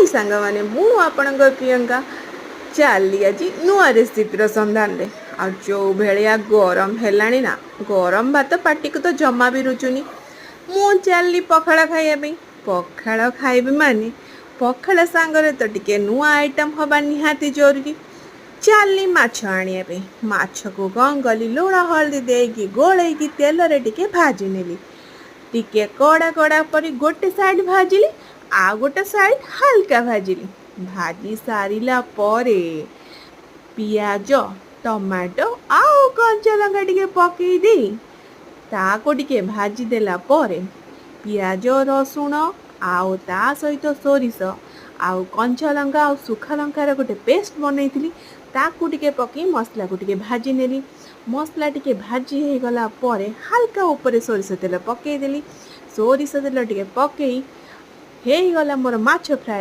हाय सांग मैंने मु आपणक प्रियंका चली आज नुआ रेसिपीर सन्धान में आ जो भेड़िया गरम है ना गरम भात पार्टी को तो जमा भी रुचुनी मु चली पखाड़ खाइबा पखाड़ खाइबी माने पखाड़ सांगरे तो टिके नुआ आइटम हवा निहाती जरूरी चली माछ आने माछ को कौन कली लुण हल्दी देकी गोलैकी तेल रे टिके भाजी नेली टिके कड़ा कड़ा पर गोटे साइड भाजिली आ गोटे साइड हल्का भाजिली भाजी सारिला परे पियाज टमाटो आउ कंचा लंका टिके पकई दे ताको टिके भाजी देला परे पियाज रसुण आउ ता सहित सोरिष आउ कंचा लंका आउ सुखा लंकार गोटे पेस्ट बनैथिली ताकू टिके पकई मसला को टिके भाजी नेली मसला टिके भाजी हो गला परे हल्का ऊपर सोरिष तेल पकई देली सोरिष तेल टिके पकई हे गला मोर माछ फ्राए।